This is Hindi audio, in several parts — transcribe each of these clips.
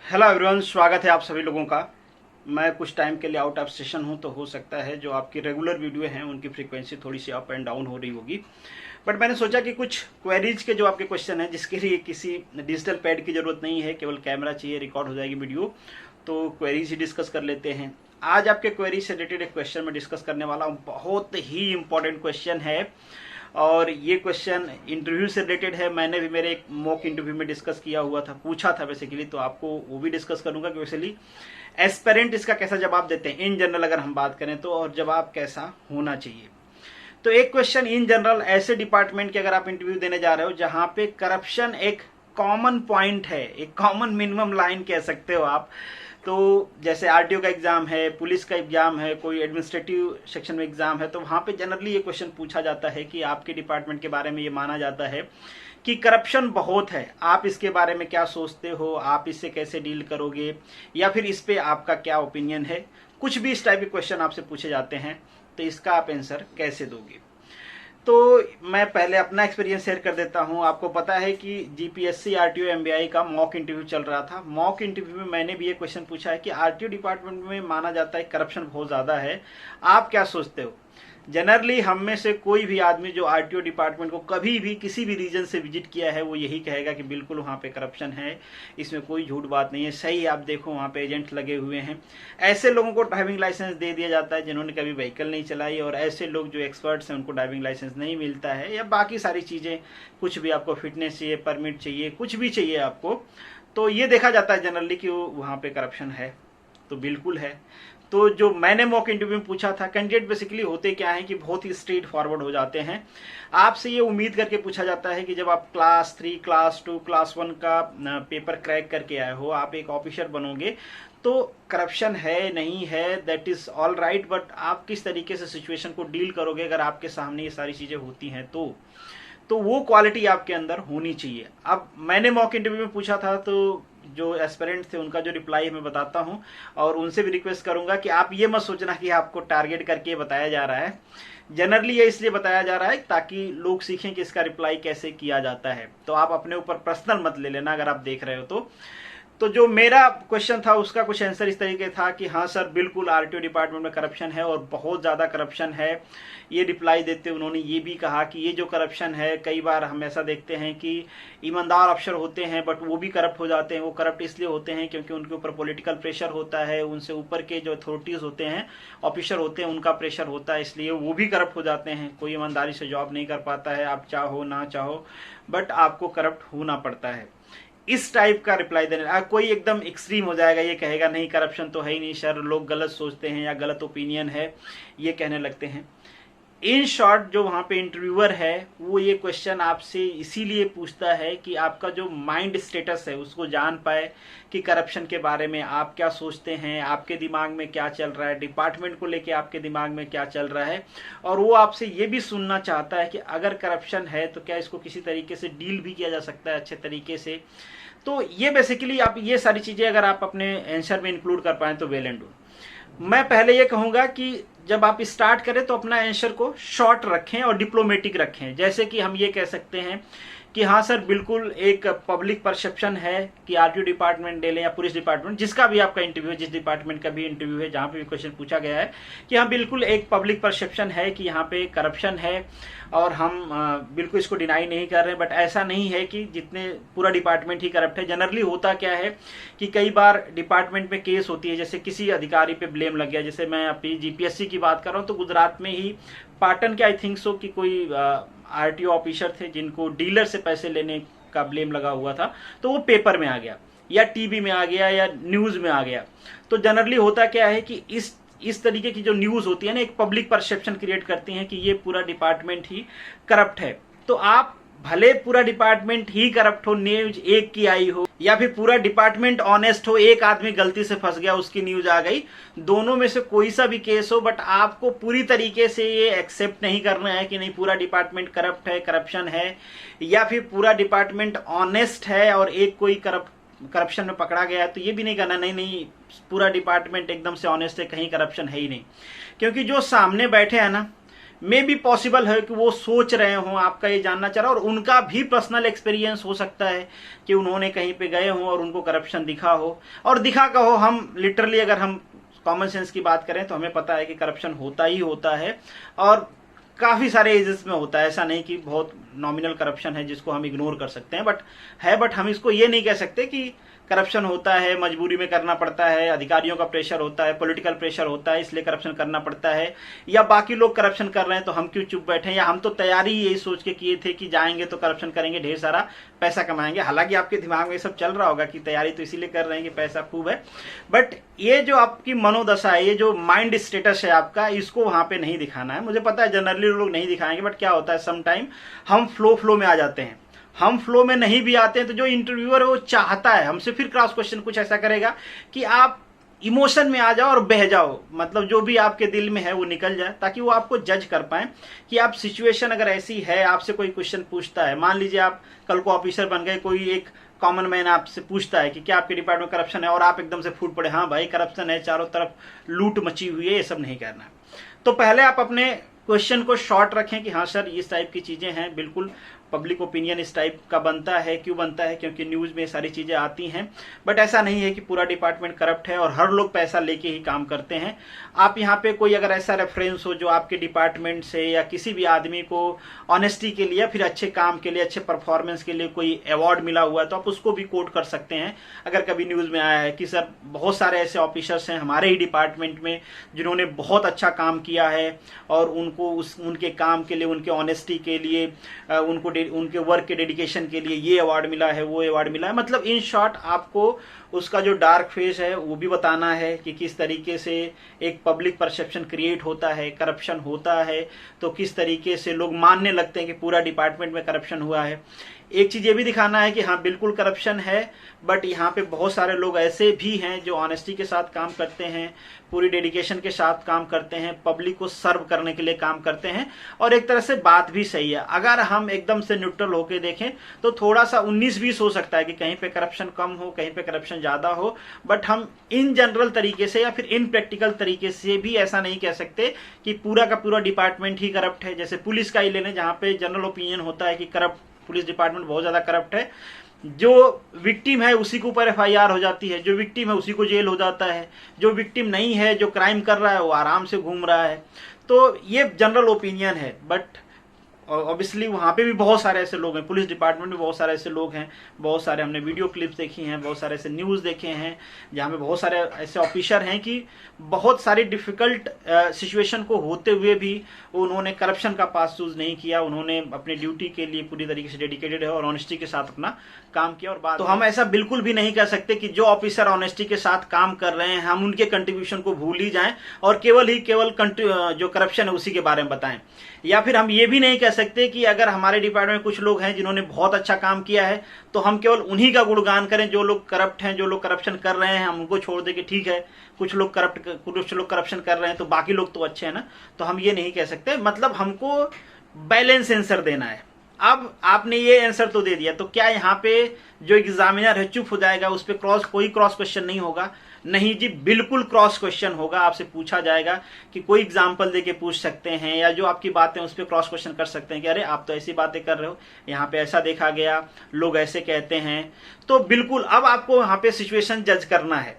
हेलो एवरीवन, स्वागत है आप सभी लोगों का। मैं कुछ टाइम के लिए आउट ऑफ सेशन हूं, तो हो सकता है जो आपकी रेगुलर वीडियो हैं उनकी फ्रीक्वेंसी थोड़ी सी अप एंड डाउन हो रही होगी। बट मैंने सोचा कि कुछ क्वेरीज के जो आपके क्वेश्चन हैं, जिसके लिए किसी डिजिटल पैड की ज़रूरत नहीं है, केवल कैमरा चाहिए, रिकॉर्ड हो जाएगी वीडियो, तो क्वेरीज ही डिस्कस कर लेते हैं। आज आपके क्वेरीज से रिलेटेड एक क्वेश्चन मैं डिस्कस करने वाला हूँ। बहुत ही इंपॉर्टेंट क्वेश्चन है और ये क्वेश्चन इंटरव्यू से रिलेटेड है। मैंने भी मेरे एक मॉक इंटरव्यू में डिस्कस किया हुआ था, पूछा था बेसिकली, तो आपको वो भी डिस्कस करूंगा कि बेसिकली एस्पेरेंट इसका कैसा जवाब देते हैं इन जनरल अगर हम बात करें तो, और जवाब कैसा होना चाहिए। तो एक क्वेश्चन इन जनरल ऐसे डिपार्टमेंट के अगर आप इंटरव्यू देने जा रहे हो जहां पे करप्शन एक कॉमन पॉइंट है, एक कॉमन मिनिमम लाइन कह सकते हो आप। तो जैसे आरटीओ का एग्जाम है, पुलिस का एग्जाम है, कोई एडमिनिस्ट्रेटिव सेक्शन में एग्जाम है, तो वहां पे जनरली ये क्वेश्चन पूछा जाता है कि आपके डिपार्टमेंट के बारे में ये माना जाता है कि करप्शन बहुत है, आप इसके बारे में क्या सोचते हो, आप इससे कैसे डील करोगे, या फिर इस पे आपका क्या ओपिनियन है। कुछ भी इस टाइप के क्वेश्चन आपसे पूछे जाते हैं, तो इसका आप आंसर कैसे दोगे। तो मैं पहले अपना एक्सपीरियंस शेयर कर देता हूं। आपको पता है कि जीपीएससी आरटीओ एमबीआई का मॉक इंटरव्यू चल रहा था। मॉक इंटरव्यू में मैंने भी ये क्वेश्चन पूछा है कि आरटीओ डिपार्टमेंट में माना जाता है करप्शन बहुत ज़्यादा है, आप क्या सोचते हो। जनरली हम में से कोई भी आदमी जो आरटीओ डिपार्टमेंट को कभी भी किसी भी रीजन से विजिट किया है, वो यही कहेगा कि बिल्कुल वहाँ पे करप्शन है, इसमें कोई झूठ बात नहीं है। सही, आप देखो वहाँ पे एजेंट लगे हुए हैं। ऐसे लोगों को ड्राइविंग लाइसेंस दे दिया जाता है जिन्होंने कभी व्हीकल नहीं चलाई, और ऐसे लोग जो एक्सपर्ट्स हैं उनको ड्राइविंग लाइसेंस नहीं मिलता है, या बाकी सारी चीज़ें, कुछ भी आपको फिटनेस चाहिए, परमिट चाहिए, कुछ भी चाहिए आपको, तो ये देखा जाता है जनरली कि वहाँ पे करप्शन है। तो बिल्कुल है। तो जो मैंने मॉक इंटरव्यू में पूछा था, कैंडिडेट बेसिकली होते क्या है कि बहुत ही स्ट्रेट फॉरवर्ड हो जाते हैं। आपसे ये उम्मीद करके पूछा जाता है कि जब आप क्लास 3, क्लास 2, क्लास 1 का पेपर क्रैक करके आए हो, आप एक ऑफिसर बनोगे, तो करप्शन है नहीं है that is all right, but आप किस तरीके से सिचुएशन को डील करोगे अगर आपके सामने ये सारी चीजें होती हैं तो वो क्वालिटी आपके अंदर होनी चाहिए। अब मैंने मॉक इंटरव्यू में पूछा था, तो जो एस्पिरेंट थे उनका जो रिप्लाई मैं बताता हूं, और उनसे भी रिक्वेस्ट करूंगा कि आप ये मत सोचना कि आपको टारगेट करके बताया जा रहा है। जनरली ये इसलिए बताया जा रहा है ताकि लोग सीखें कि इसका रिप्लाई कैसे किया जाता है। तो आप अपने ऊपर पर्सनल मत ले लेना अगर आप देख रहे हो तो जो मेरा क्वेश्चन था उसका कुछ आंसर इस तरीके था कि हाँ सर, बिल्कुल आरटीओ डिपार्टमेंट में करप्शन है और बहुत ज़्यादा करप्शन है। ये रिप्लाई देते उन्होंने ये भी कहा कि ये जो करप्शन है, कई बार हम ऐसा देखते हैं कि ईमानदार अफसर होते हैं बट वो भी करप्ट हो जाते हैं। वो करप्ट इसलिए होते हैं क्योंकि उनके ऊपर पॉलिटिकल प्रेशर होता है, उनसे ऊपर के जो अथॉरिटीज़ होते हैं, ऑफिसर होते हैं, उनका प्रेशर होता है, इसलिए वो भी करप्ट हो जाते हैं। कोई ईमानदारी से जॉब नहीं कर पाता है, आप चाहो ना चाहो, बट आपको करप्ट होना पड़ता है। इस टाइप का रिप्लाई देने, कोई एकदम एक्सट्रीम हो जाएगा, ये कहेगा नहीं करप्शन तो है ही नहीं सर, लोग गलत सोचते हैं या गलत ओपिनियन है, ये कहने लगते हैं। इन शॉर्ट जो वहाँ पे इंटरव्यूअर है वो ये क्वेश्चन आपसे इसीलिए पूछता है कि आपका जो माइंड स्टेटस है उसको जान पाए कि करप्शन के बारे में आप क्या सोचते हैं, आपके दिमाग में क्या चल रहा है, डिपार्टमेंट को लेके आपके दिमाग में क्या चल रहा है। और वो आपसे ये भी सुनना चाहता है कि अगर करप्शन है तो क्या इसको किसी तरीके से डील भी किया जा सकता है अच्छे तरीके से। तो ये बेसिकली आप ये सारी चीज़ें अगर आप अपने आंसर में इंक्लूड कर पाएँ तो वेल एंड गुड। मैं पहले ये कहूँगा कि जब आप स्टार्ट करें तो अपना आंसर को शॉर्ट रखें और डिप्लोमेटिक रखें। जैसे कि हम ये कह सकते हैं कि हाँ सर, बिल्कुल एक पब्लिक परसेप्शन है कि आरटीओ डिपार्टमेंट ले लें या पुलिस डिपार्टमेंट, जिसका भी आपका इंटरव्यू है, जिस डिपार्टमेंट का भी इंटरव्यू है, जहाँ पे भी क्वेश्चन पूछा गया है कि हाँ बिल्कुल एक पब्लिक परसेप्शन है कि यहाँ पे करप्शन है, और हम बिल्कुल इसको डिनाई नहीं कर रहे हैं, बट ऐसा नहीं है कि जितने पूरा डिपार्टमेंट ही करप्ट है। जनरली होता क्या है कि कई बार डिपार्टमेंट में केस होती है, जैसे किसी अधिकारी पे ब्लेम लग गया, जैसे मैं अपनी जीपीएससी की बात कर रहा हूँ, तो गुजरात में ही पाटन के आई थिंक सो कि कोई आरटीओ ऑफिसर थे जिनको डीलर से पैसे लेने का ब्लेम लगा हुआ था, तो वो पेपर में आ गया या टीवी में आ गया या न्यूज में आ गया। तो जनरली होता क्या है कि इस तरीके की जो न्यूज होती है ना, एक पब्लिक परसेप्शन क्रिएट करती है कि ये पूरा डिपार्टमेंट ही करप्ट है। तो आप भले पूरा डिपार्टमेंट ही करप्ट हो, न्यूज एक की आई हो, या फिर पूरा डिपार्टमेंट ऑनेस्ट हो, एक आदमी गलती से फंस गया उसकी न्यूज आ गई, दोनों में से कोई सा भी केस हो, बट आपको पूरी तरीके से ये एक्सेप्ट नहीं करना है कि नहीं पूरा डिपार्टमेंट करप्ट है, करप्शन है, या फिर पूरा डिपार्टमेंट ऑनेस्ट है और एक कोई करप्शन में पकड़ा गया है, तो ये भी नहीं करना नहीं पूरा डिपार्टमेंट एकदम से ऑनेस्ट है, कहीं करप्शन है ही नहीं। क्योंकि जो सामने बैठे हैं ना, मे भी पॉसिबल है कि वो सोच रहे हों आपका ये जानना चाह रहा, और उनका भी पर्सनल एक्सपीरियंस हो सकता है कि उन्होंने कहीं पे गए हों और उनको करप्शन दिखा हो, और दिखा का हो, हम लिटरली अगर हम कॉमन सेंस की बात करें तो हमें पता है कि करप्शन होता ही होता है, और काफ़ी सारे एजेस में होता है। ऐसा नहीं कि बहुत नॉमिनल करप्शन है जिसको हम इग्नोर कर सकते हैं, बट हम इसको ये नहीं कह सकते कि करप्शन होता है, मजबूरी में करना पड़ता है, अधिकारियों का प्रेशर होता है, पॉलिटिकल प्रेशर होता है, इसलिए करप्शन करना पड़ता है, या बाकी लोग करप्शन कर रहे हैं तो हम क्यों चुप बैठे, या हम तो तैयारी यही सोच के किए थे कि जाएंगे तो करप्शन करेंगे, ढेर सारा पैसा कमाएंगे। हालांकि आपके दिमाग में ये सब चल रहा होगा कि तैयारी तो इसीलिए कर रहे हैं कि पैसा खूब है, बट ये जो आपकी मनोदशा है, ये जो माइंड स्टेटस है आपका, इसको वहां पे नहीं दिखाना है। मुझे पता है जनरली लोग नहीं दिखाएंगे, बट क्या होता है समटाइम हम फ्लो में आ जाते हैं। हम फ्लो में नहीं भी आते हैं तो जो इंटरव्यूअर है वो चाहता है हमसे फिर क्रॉस क्वेश्चन कुछ ऐसा करेगा कि आप इमोशन में आ जाओ और बह जाओ, मतलब जो भी आपके दिल में है वो निकल जाए, ताकि वो आपको जज कर पाए कि आप सिचुएशन अगर ऐसी है, आपसे कोई क्वेश्चन पूछता है, मान लीजिए आप कल को ऑफिसर बन गए, कोई एक कॉमन मैन आपसे पूछता है कि क्या आपके डिपार्टमेंट में करप्शन है, और आप एकदम से फूट पड़े, हाँ भाई करप्शन है, चारों तरफ लूट मची हुई है, ये सब नहीं करना है। तो पहले आप अपने क्वेश्चन को शॉर्ट रखें कि हाँ सर इस टाइप की चीजें हैं, बिल्कुल पब्लिक ओपिनियन इस टाइप का बनता है। क्यों बनता है? क्योंकि न्यूज़ में सारी चीज़ें आती हैं, बट ऐसा नहीं है कि पूरा डिपार्टमेंट करप्ट है और हर लोग पैसा लेके ही काम करते हैं। आप यहाँ पे कोई अगर ऐसा रेफरेंस हो जो आपके डिपार्टमेंट से या किसी भी आदमी को ऑनेस्टी के लिए, फिर अच्छे काम के लिए, अच्छे परफॉर्मेंस के लिए कोई अवार्ड मिला हुआ है, तो आप उसको भी कोट कर सकते हैं। अगर कभी न्यूज़ में आया है कि सर बहुत सारे ऐसे ऑफिसर्स हैं हमारे ही डिपार्टमेंट में जिन्होंने बहुत अच्छा काम किया है और उनको उनके काम के लिए, उनके ऑनेस्टी के लिए, उनके वर्क के डेडिकेशन के लिए ये अवार्ड मिला है, वो अवार्ड मिला है। मतलब इन शॉर्ट आपको उसका जो डार्क फेस है वो भी बताना है कि किस तरीके से एक पब्लिक परसेप्शन क्रिएट होता है, करप्शन होता है, तो किस तरीके से लोग मानने लगते हैं कि पूरा डिपार्टमेंट में करप्शन हुआ है। एक चीज़ ये भी दिखाना है कि हाँ बिल्कुल करप्शन है, बट यहाँ पे बहुत सारे लोग ऐसे भी हैं जो ऑनेस्टी के साथ काम करते हैं, पूरी डेडिकेशन के साथ काम करते हैं, पब्लिक को सर्व करने के लिए काम करते हैं। और एक तरह से बात भी सही है, अगर हम एकदम से न्यूट्रल होकर देखें तो थोड़ा सा 19-20 हो सकता है कि कहीं पे करप्शन कम हो, कहीं पे करप्शन ज़्यादा हो, बट हम इन जनरल तरीके से या फिर इन प्रैक्टिकल तरीके से भी ऐसा नहीं कह सकते कि पूरा का पूरा डिपार्टमेंट ही करप्ट है। जैसे पुलिस का ही लेने, जहाँ पे जनरल ओपिनियन होता है कि करप्ट पुलिस डिपार्टमेंट बहुत ज़्यादा करप्ट है, जो विक्टिम है उसी के ऊपर एफआईआर हो जाती है, जो विक्टिम है उसी को जेल हो जाता है, जो विक्टिम नहीं है, जो क्राइम कर रहा है वो आराम से घूम रहा है। तो ये जनरल ओपिनियन है, बट ऑब्वियसली वहाँ पे भी बहुत सारे ऐसे लोग हैं, पुलिस डिपार्टमेंट में बहुत सारे ऐसे लोग हैं, बहुत सारे हमने वीडियो क्लिप्स देखी हैं, बहुत सारे ऐसे न्यूज़ देखे हैं जहाँ पे बहुत सारे ऐसे ऑफिसर हैं कि बहुत सारी डिफ़िकल्ट सिचुएशन को होते हुए भी उन्होंने करप्शन का पास चूज नहीं किया, उन्होंने अपनी ड्यूटी के लिए पूरी तरीके से डेडिकेटेड है और ऑनेस्टी के साथ अपना काम किया। और बात तो हम ऐसा बिल्कुल भी नहीं कर सकते कि जो ऑफिसर ऑनेस्टी के साथ काम कर रहे हैं हम उनके कंट्रीब्यूशन को भूल ही जाएं और केवल जो करप्शन है उसी के बारे में बताएं। या फिर हम ये भी नहीं कह सकते कि अगर हमारे डिपार्टमेंट में कुछ लोग हैं जिन्होंने बहुत अच्छा काम किया है तो हम केवल उन्हीं का गुणगान करें, जो लोग करप्ट हैं, जो लोग करप्शन कर रहे हैं हम उनको छोड़ दें कि ठीक है कुछ लोग करप्शन कर रहे हैं तो बाकी लोग तो अच्छे हैं ना, तो हम ये नहीं कह सकते। मतलब हमको बैलेंस आंसर देना है। अब आपने ये आंसर तो दे दिया, तो क्या यहाँ पे जो एग्जामिनर है चुप हो जाएगा, उस पर कोई क्रॉस क्वेश्चन नहीं होगा? नहीं जी, बिल्कुल क्रॉस क्वेश्चन होगा। आपसे पूछा जाएगा कि कोई एग्जाम्पल देके पूछ सकते हैं, या जो आपकी बातें उस पर क्रॉस क्वेश्चन कर सकते हैं कि अरे आप तो ऐसी बातें कर रहे हो, यहाँ पे ऐसा देखा गया, लोग ऐसे कहते हैं। तो बिल्कुल अब आपको यहाँ पे सिचुएशन जज करना है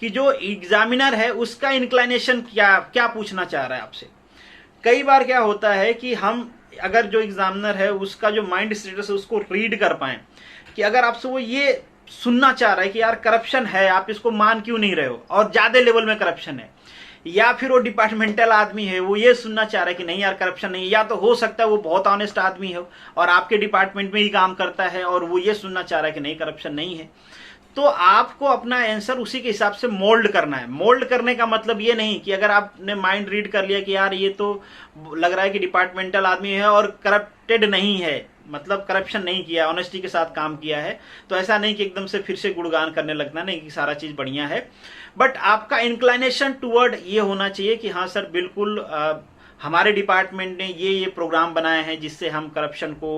कि जो एग्जामिनर है उसका इंक्लाइनेशन क्या पूछना चाह रहा है आपसे। कई बार क्या होता है कि हम अगर जो एग्जामिनर है उसका जो माइंड स्टेटस है उसको रीड कर पाए कि अगर आपसे वो ये सुनना चाह रहा है कि यार करप्शन है, आप इसको मान क्यों नहीं रहे हो और ज्यादा लेवल में करप्शन है, या फिर वो डिपार्टमेंटल आदमी है वो ये सुनना चाह रहा है कि नहीं यार करप्शन नहीं, या तो हो सकता है वो बहुत ऑनेस्ट आदमी है और आपके डिपार्टमेंट में ही काम करता है और वो ये सुनना चाह रहा है कि नहीं करप्शन नहीं है। तो आपको अपना आंसर उसी के हिसाब से मोल्ड करना है। मोल्ड करने का मतलब ये नहीं कि अगर आपने माइंड रीड कर लिया कि यार ये तो लग रहा है कि डिपार्टमेंटल आदमी है और करप्टेड नहीं है, मतलब करप्शन नहीं किया, ऑनेस्टी के साथ काम किया है, तो ऐसा नहीं कि एकदम से फिर से गुणगान करने लगना, नहीं कि सारा चीज बढ़िया है। बट आपका इंक्लाइनेशन टुवर्ड ये होना चाहिए कि हाँ सर बिल्कुल हमारे डिपार्टमेंट ने ये प्रोग्राम बनाए हैं जिससे हम करप्शन को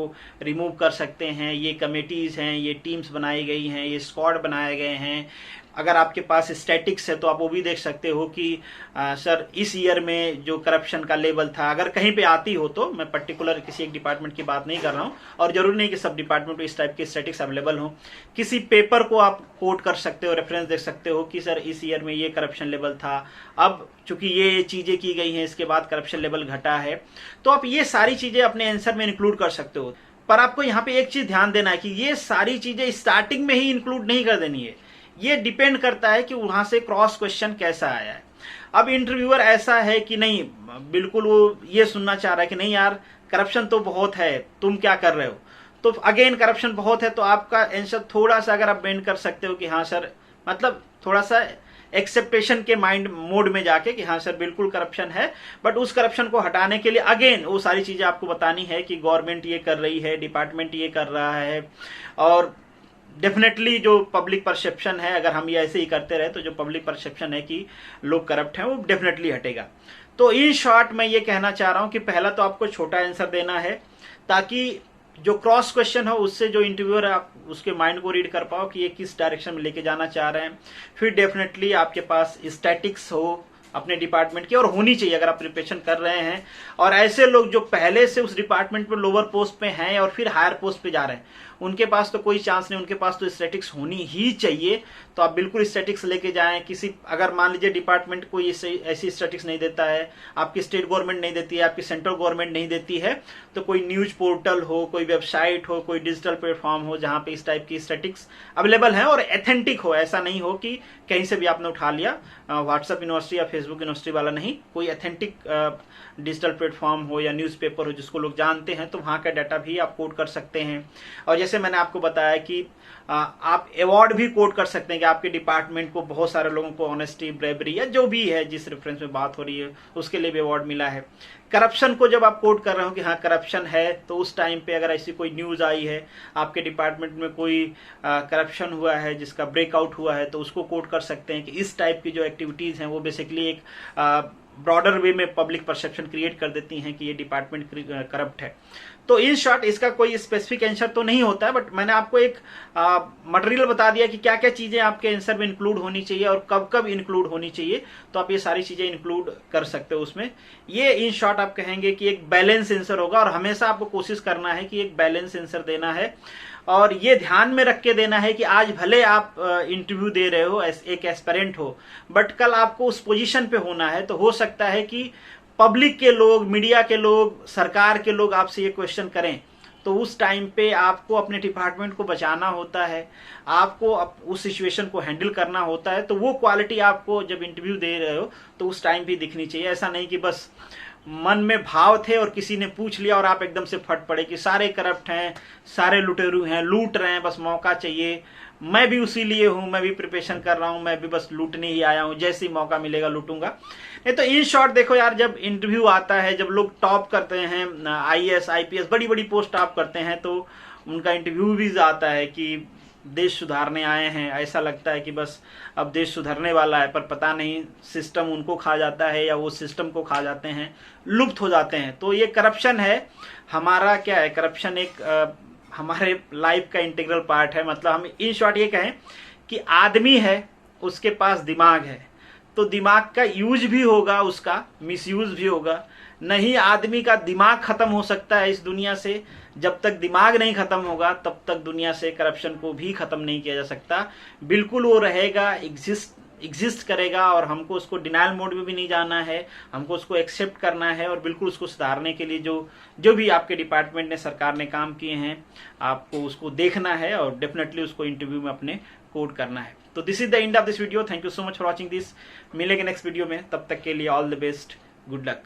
रिमूव कर सकते हैं, ये कमेटीज़ हैं, ये टीम्स बनाई गई हैं, ये स्क्वाड बनाए गए हैं, अगर आपके पास स्टैटिक्स है तो आप वो भी देख सकते हो कि सर इस ईयर में जो करप्शन का लेवल था, अगर कहीं पे आती हो तो, मैं पर्टिकुलर किसी एक डिपार्टमेंट की बात नहीं कर रहा हूँ, और जरूरी नहीं कि सब डिपार्टमेंट में इस टाइप के स्टैटिक्स अवेलेबल हो। किसी पेपर को आप कोट कर सकते हो, रेफरेंस देख सकते हो कि सर इस ईयर में ये करप्शन लेवल था, अब चूंकि ये चीजें की गई हैं इसके बाद करप्शन लेवल घटा है। तो आप ये सारी चीजें अपने आंसर में इंक्लूड कर सकते हो। पर आपको यहाँ पे एक चीज ध्यान देना है कि ये सारी चीजें स्टार्टिंग में ही इंक्लूड नहीं कर देनी है। ये डिपेंड करता है कि वहां से क्रॉस क्वेश्चन कैसा आया है। अब इंटरव्यूअर ऐसा है कि नहीं, बिल्कुल वो ये सुनना चाह रहा है कि नहीं यार करप्शन तो बहुत है, तुम क्या कर रहे हो, तो अगेन करप्शन बहुत है, तो आपका आंसर थोड़ा सा अगर आप बेंड कर सकते हो कि हाँ सर, मतलब थोड़ा सा एक्सेप्टेशन के माइंड मोड में जाके कि हाँ सर बिल्कुल करप्शन है, बट उस करप्शन को हटाने के लिए अगेन वो सारी चीजें आपको बतानी है कि गवर्नमेंट ये कर रही है, डिपार्टमेंट ये कर रहा है, और डेफिनेटली जो पब्लिक परसेप्शन है, अगर हम ये ऐसे ही करते रहे तो जो पब्लिक परसेप्शन है कि लोग करप्ट हैं वो डेफिनेटली हटेगा। तो इन शॉर्ट मैं ये कहना चाह रहा हूं कि पहला तो आपको छोटा आंसर देना है ताकि जो क्रॉस क्वेश्चन हो उससे जो इंटरव्यूअर है आप उसके माइंड को रीड कर पाओ कि ये किस डायरेक्शन में लेके जाना चाह रहे हैं। फिर डेफिनेटली आपके पास स्टैटिक्स हो अपने डिपार्टमेंट की, और होनी चाहिए अगर आप प्रिपरेशन कर रहे हैं, और ऐसे लोग जो पहले से उस डिपार्टमेंट में लोअर पोस्ट पे हैं और फिर हायर पोस्ट पे जा रहे हैं, उनके पास तो कोई चांस नहीं, उनके पास तो स्टैटिक्स होनी ही चाहिए। तो आप बिल्कुल स्टैटिक्स लेके जाएं। किसी अगर मान लीजिए डिपार्टमेंट कोई ऐसी स्टैटिक्स नहीं देता है, आपकी स्टेट गवर्नमेंट नहीं देती है, आपकी सेंट्रल गवर्नमेंट नहीं देती है, तो कोई न्यूज पोर्टल हो, कोई वेबसाइट हो, कोई डिजिटल प्लेटफॉर्म हो जहां पे इस टाइप की स्टैटिक्स अवेलेबल है और एथेंटिक हो। ऐसा नहीं हो कि कहीं से भी आपने उठा लिया, व्हाट्सएप यूनिवर्सिटी या फेसबुक यूनिवर्सिटी वाला नहीं, कोई एथेंटिक डिजिटल प्लेटफॉर्म हो या न्यूज़पेपर हो जिसको लोग जानते हैं, तो वहां का डाटा भी आप कोड कर सकते हैं। और जैसे मैंने आपको बताया कि आप अवार्ड भी कोड कर सकते हैं कि आपके डिपार्टमेंट को बहुत सारे लोगों को ऑनेस्टी, ब्रेवरी या जो भी है जिस रेफरेंस में बात हो रही है उसके लिए भी अवार्ड मिला है। करप्शन को जब आप कोड कर रहे हो कि हाँ करप्शन है, तो उस टाइम पे अगर ऐसी कोई न्यूज़ आई है, आपके डिपार्टमेंट में कोई करप्शन हुआ है जिसका ब्रेकआउट हुआ है, तो उसको कोड कर सकते हैं कि इस टाइप की जो एक्टिविटीज़ हैं वो बेसिकली एक ब्रॉडर वे में पब्लिक परसेप्शन क्रिएट कर देती हैं कि ये डिपार्टमेंट करप्ट है। तो इन शॉर्ट इसका कोई स्पेसिफिक आंसर तो नहीं होता है, बट मैंने आपको एक मटेरियल बता दिया कि क्या क्या चीजें आपके आंसर में इंक्लूड होनी चाहिए और कब कब इंक्लूड होनी चाहिए, तो आप ये सारी चीजें इंक्लूड कर सकते हो उसमें। ये इन शॉर्ट आप कहेंगे कि एक बैलेंस आंसर होगा, और हमेशा आपको कोशिश करना है कि एक बैलेंस आंसर देना है, और ये ध्यान में रख के देना है कि आज भले आप इंटरव्यू दे रहे हो, एक एस्पिरेंट हो, बट कल आपको उस पोजीशन पे होना है, तो हो सकता है कि पब्लिक के लोग, मीडिया के लोग, सरकार के लोग आपसे ये क्वेश्चन करें, तो उस टाइम पे आपको अपने डिपार्टमेंट को बचाना होता है, आपको उस सिचुएशन को हैंडल करना होता है। तो वो क्वालिटी आपको जब इंटरव्यू दे रहे हो तो उस टाइम भी दिखनी चाहिए। ऐसा नहीं कि बस मन में भाव थे और किसी ने पूछ लिया और आप एकदम से फट पड़े कि सारे करप्ट हैं, सारे लुटेरू हैं, लूट रहे हैं, बस मौका चाहिए, मैं भी उसी लिए हूं, मैं भी प्रिपरेशन कर रहा हूं, मैं भी बस लूटने ही आया हूं, जैसे ही मौका मिलेगा लूटूंगा। नहीं तो इन शॉर्ट देखो यार, जब इंटरव्यू आता है, जब लोग टॉप करते हैं, IAS IPS बड़ी बड़ी पोस्ट टॉप करते हैं, तो उनका इंटरव्यू भी आता है कि देश सुधारने आए हैं। ऐसा लगता है कि बस अब देश सुधरने वाला है, पर पता नहीं सिस्टम उनको खा जाता है या वो सिस्टम को खा जाते हैं, लुप्त हो जाते हैं। तो ये करप्शन है हमारा, क्या है, करप्शन एक हमारे लाइफ का इंटीग्रल पार्ट है। मतलब हम इन शॉर्ट ये कहें कि आदमी है, उसके पास दिमाग है, तो दिमाग का यूज भी होगा, उसका मिसयूज भी होगा। नहीं, आदमी का दिमाग खत्म हो सकता है इस दुनिया से, जब तक दिमाग नहीं खत्म होगा तब तक दुनिया से करप्शन को भी खत्म नहीं किया जा सकता। बिल्कुल वो रहेगा, एग्जिस्ट करेगा, और हमको उसको डिनाइल मोड में भी नहीं जाना है, हमको उसको एक्सेप्ट करना है, और बिल्कुल उसको सुधारने के लिए जो भी आपके डिपार्टमेंट ने, सरकार ने काम किए हैं, आपको उसको देखना है और डेफिनेटली उसको इंटरव्यू में अपने कोड करना है। तो this is the end of this video. Thank you so much for watching this. मिलेंगे नेक्स्ट वीडियो में, तब तक के लिए all the best, good luck.